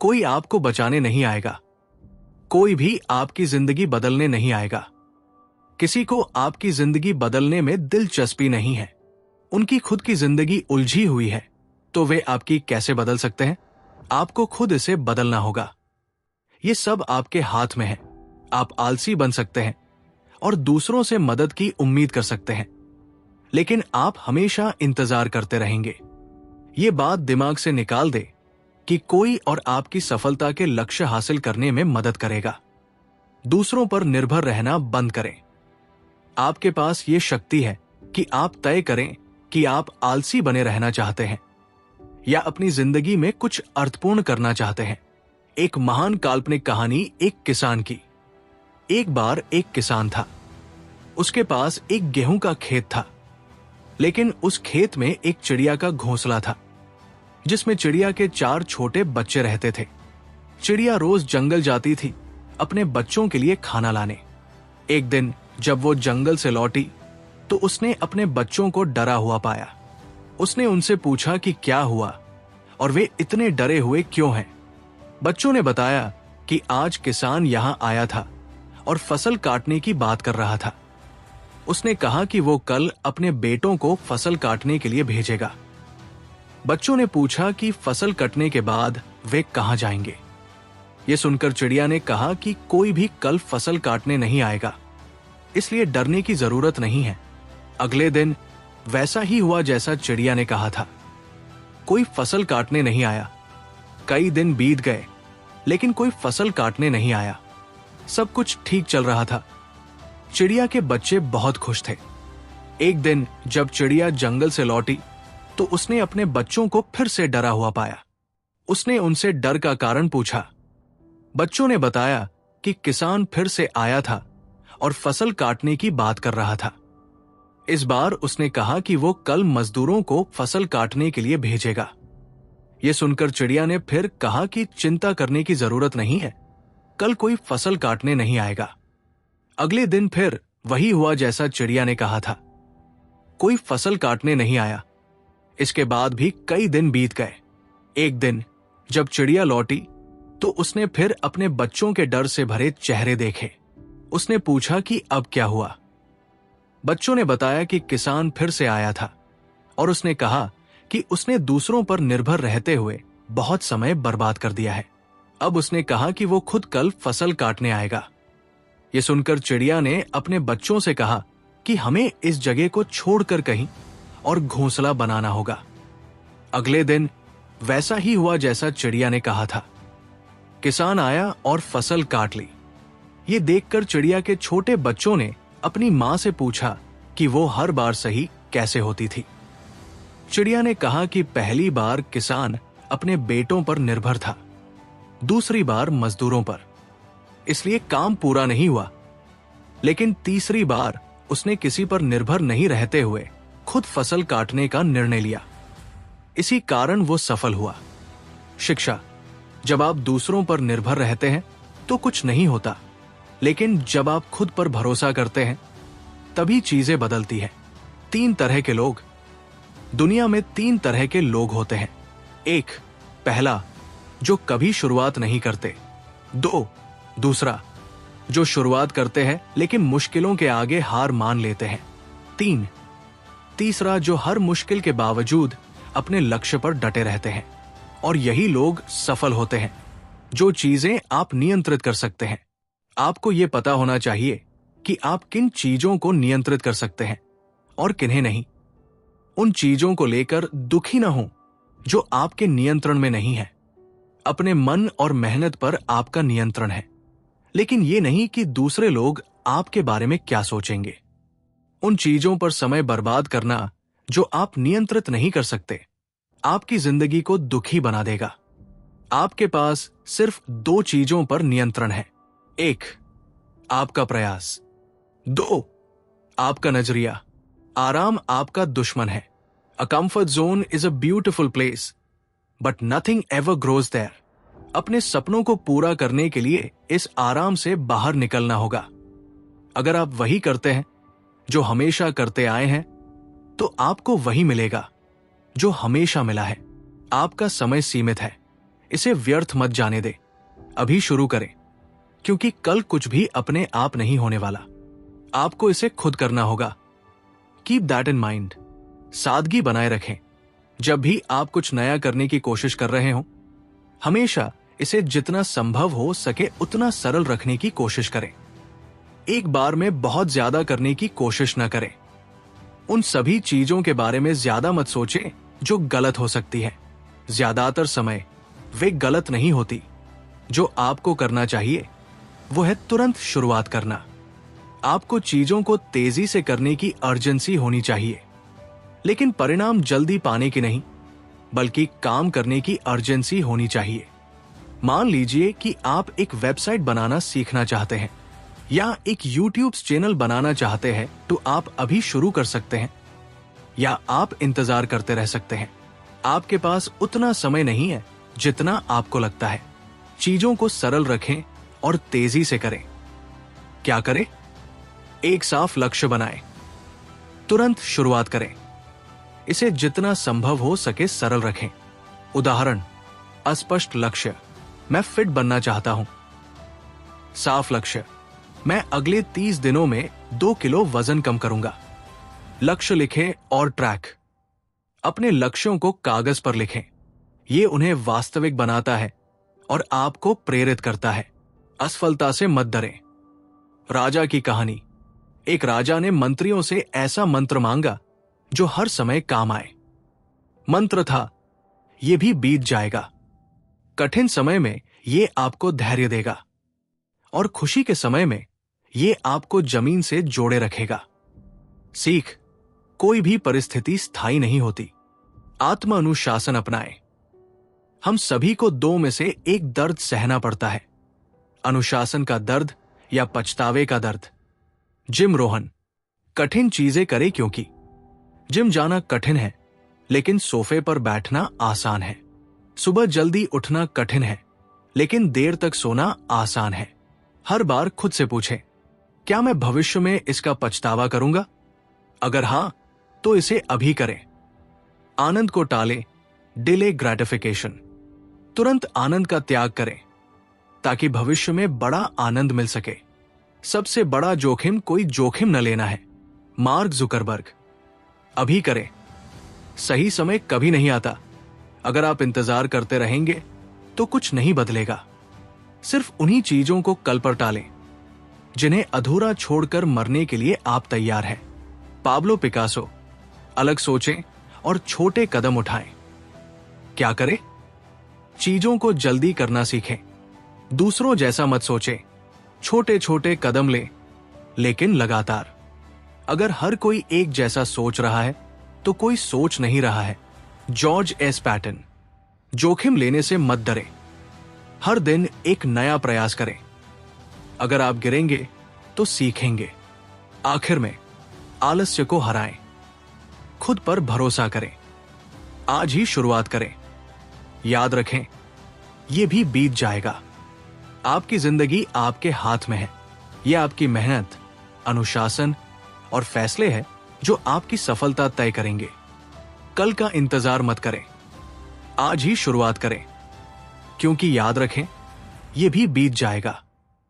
कोई आपको बचाने नहीं आएगा। कोई भी आपकी जिंदगी बदलने नहीं आएगा। किसी को आपकी जिंदगी बदलने में दिलचस्पी नहीं है। उनकी खुद की जिंदगी उलझी हुई है, तो वे आपकी कैसे बदल सकते हैं? आपको खुद इसे बदलना होगा। ये सब आपके हाथ में है। आप आलसी बन सकते हैं और दूसरों से मदद की उम्मीद कर सकते हैं, लेकिन आप हमेशा इंतजार करते रहेंगे। ये बात दिमाग से निकाल दे कि कोई और आपकी सफलता के लक्ष्य हासिल करने में मदद करेगा। दूसरों पर निर्भर रहना बंद करें। आपके पास ये शक्ति है कि आप तय करें कि आप आलसी बने रहना चाहते हैं या अपनी जिंदगी में कुछ अर्थपूर्ण करना चाहते हैं। एक महान काल्पनिक कहानी एक किसान की। एक बार एक किसान था। उसके पास एक गेहूं का खेत था, लेकिन उस खेत में एक चिड़िया का घोंसला था, जिसमें चिड़िया के 4 छोटे बच्चे रहते थे। चिड़िया रोज जंगल जाती थी अपने बच्चों के लिए खाना लाने। एक दिन जब वो जंगल से लौटी तो उसने अपने बच्चों को डरा हुआ पाया। उसने उनसे पूछा कि क्या हुआ और वे इतने डरे हुए क्यों हैं। बच्चों ने बताया कि आज किसान यहां आया था और फसल काटने की बात कर रहा था। उसने कहा कि वो कल अपने बेटों को फसल काटने के लिए भेजेगा। बच्चों ने पूछा कि फसल कटने के बाद वे कहां जाएंगे। ये सुनकर चिड़िया ने कहा कि कोई भी कल फसल काटने नहीं आएगा, इसलिए डरने की जरूरत नहीं है। अगले दिन वैसा ही हुआ जैसा चिड़िया ने कहा था। कोई फसल काटने नहीं आया। कई दिन बीत गए, लेकिन कोई फसल काटने नहीं आया। सब कुछ ठीक चल रहा था। चिड़िया के बच्चे बहुत खुश थे। एक दिन जब चिड़िया जंगल से लौटी तो उसने अपने बच्चों को फिर से डरा हुआ पाया। उसने उनसे डर का कारण पूछा। बच्चों ने बताया कि किसान फिर से आया था और फसल काटने की बात कर रहा था। इस बार उसने कहा कि वो कल मजदूरों को फसल काटने के लिए भेजेगा। यह सुनकर चिड़िया ने फिर कहा कि चिंता करने की जरूरत नहीं है, कल कोई फसल काटने नहीं आएगा। अगले दिन फिर वही हुआ जैसा चिड़िया ने कहा था। कोई फसल काटने नहीं आया। इसके बाद भी कई दिन बीत गए। एक दिन जब चिड़िया लौटी तो उसने फिर अपने बच्चों के डर से भरे चेहरे देखे। उसने पूछा कि अब क्या हुआ। बच्चों ने बताया कि किसान फिर से आया था और उसने कहा कि उसने दूसरों पर निर्भर रहते हुए बहुत समय बर्बाद कर दिया है। अब उसने कहा कि वो खुद कल फसल काटने आएगा। ये सुनकर चिड़िया ने अपने बच्चों से कहा कि हमें इस जगह को छोड़कर कहीं और घोंसला बनाना होगा। अगले दिन वैसा ही हुआ जैसा चिड़िया ने कहा था। किसान आया और फसल काट ली। ये देखकर चिड़िया के छोटे बच्चों ने अपनी मां से पूछा कि वो हर बार सही कैसे होती थी। चिड़िया ने कहा कि पहली बार किसान अपने बेटों पर निर्भर था, दूसरी बार मजदूरों पर, इसलिए काम पूरा नहीं हुआ। लेकिन तीसरी बार उसने किसी पर निर्भर नहीं रहते हुए खुद फसल काटने का निर्णय लिया। इसी कारण वो सफल हुआ। शिक्षा: जब आप दूसरों पर निर्भर रहते हैं तो कुछ नहीं होता, लेकिन जब आप खुद पर भरोसा करते हैं तभी चीजें बदलती हैं। 3 तरह के लोग। दुनिया में 3 तरह के लोग होते हैं। 1, पहला, जो कभी शुरुआत नहीं करते। 2, दूसरा, जो शुरुआत करते हैं लेकिन मुश्किलों के आगे हार मान लेते हैं। 3, तीसरा, जो हर मुश्किल के बावजूद अपने लक्ष्य पर डटे रहते हैं। और यही लोग सफल होते हैं। जो चीजें आप नियंत्रित कर सकते हैं। आपको यह पता होना चाहिए कि आप किन चीजों को नियंत्रित कर सकते हैं और किन्हें नहीं। उन चीजों को लेकर दुखी न हो जो आपके नियंत्रण में नहीं है। अपने मन और मेहनत पर आपका नियंत्रण है, लेकिन यह नहीं कि दूसरे लोग आपके बारे में क्या सोचेंगे। उन चीजों पर समय बर्बाद करना जो आप नियंत्रित नहीं कर सकते, आपकी जिंदगी को दुखी बना देगा। आपके पास सिर्फ 2 चीजों पर नियंत्रण है। 1, आपका प्रयास। 2, आपका नजरिया। आराम आपका दुश्मन है। A comfort zone is a beautiful place, but nothing ever grows there. अपने सपनों को पूरा करने के लिए इस आराम से बाहर निकलना होगा। अगर आप वही करते हैं जो हमेशा करते आए हैं, तो आपको वही मिलेगा जो हमेशा मिला है। आपका समय सीमित है, इसे व्यर्थ मत जाने दे। अभी शुरू करें, क्योंकि कल कुछ भी अपने आप नहीं होने वाला। आपको इसे खुद करना होगा। Keep that in mind. सादगी बनाए रखें। जब भी आप कुछ नया करने की कोशिश कर रहे हो, हमेशा इसे जितना संभव हो सके उतना सरल रखने की कोशिश करें। एक बार में बहुत ज्यादा करने की कोशिश न करें। उन सभी चीजों के बारे में ज्यादा मत सोचें जो गलत हो सकती है। ज्यादातर समय वे गलत नहीं होती। जो आपको करना चाहिए वो है तुरंत शुरुआत करना। आपको चीजों को तेजी से करने की अर्जेंसी होनी चाहिए, लेकिन परिणाम जल्दी पाने की नहीं, बल्कि काम करने की अर्जेंसी होनी चाहिए। मान लीजिए कि आप एक वेबसाइट बनाना सीखना चाहते हैं या एक YouTube चैनल बनाना चाहते हैं, तो आप अभी शुरू कर सकते हैं या आप इंतजार करते रह सकते हैं। आपके पास उतना समय नहीं है जितना आपको लगता है। चीजों को सरल रखें और तेजी से करें। क्या करें? एक साफ लक्ष्य बनाएं। तुरंत शुरुआत करें। इसे जितना संभव हो सके सरल रखें। उदाहरण, अस्पष्ट लक्ष्य, मैं फिट बनना चाहता हूं। साफ लक्ष्य, मैं अगले 30 दिनों में 2 किलो वजन कम करूंगा। लक्ष्य लिखें और ट्रैक। अपने लक्ष्यों को कागज पर लिखें। ये उन्हें वास्तविक बनाता है और आपको प्रेरित करता है। असफलता से मत डरें। राजा की कहानी। एक राजा ने मंत्रियों से ऐसा मंत्र मांगा जो हर समय काम आए। मंत्र था, ये भी बीत जाएगा। कठिन समय में ये आपको धैर्य देगा और खुशी के समय में ये आपको जमीन से जोड़े रखेगा। सीख, कोई भी परिस्थिति स्थायी नहीं होती। आत्म अनुशासन अपनाएं। हम सभी को 2 में से एक दर्द सहना पड़ता है, अनुशासन का दर्द या पछतावे का दर्द। जिम रोहन। कठिन चीजें करें क्योंकि जिम जाना कठिन है, लेकिन सोफे पर बैठना आसान है। सुबह जल्दी उठना कठिन है, लेकिन देर तक सोना आसान है। हर बार खुद से पूछें, क्या मैं भविष्य में इसका पछतावा करूंगा? अगर हां, तो इसे अभी करें। आनंद को टालें, डिले ग्रेटिफिकेशन। तुरंत आनंद का त्याग करें ताकि भविष्य में बड़ा आनंद मिल सके। सबसे बड़ा जोखिम कोई जोखिम न लेना है। Mark Zuckerberg. अभी करें। सही समय कभी नहीं आता। अगर आप इंतजार करते रहेंगे तो कुछ नहीं बदलेगा। सिर्फ उन्हीं चीजों को कल पर टालें जिन्हें अधूरा छोड़कर मरने के लिए आप तैयार हैं। Pablo Picasso. अलग सोचें और छोटे कदम उठाएं। क्या करें? चीजों को जल्दी करना सीखें। दूसरों जैसा मत सोचें। छोटे छोटे कदम लें, लेकिन लगातार। अगर हर कोई एक जैसा सोच रहा है तो कोई सोच नहीं रहा है। George S Patton. जोखिम लेने से मत डरें। हर दिन एक नया प्रयास करें। अगर आप गिरेंगे तो सीखेंगे। आखिर में, आलस्य को हराएं। खुद पर भरोसा करें। आज ही शुरुआत करें। याद रखें, यह भी बीत जाएगा। आपकी जिंदगी आपके हाथ में है। यह आपकी मेहनत, अनुशासन और फैसले हैं जो आपकी सफलता तय करेंगे। कल का इंतजार मत करें, आज ही शुरुआत करें, क्योंकि याद रखें, यह भी बीत जाएगा।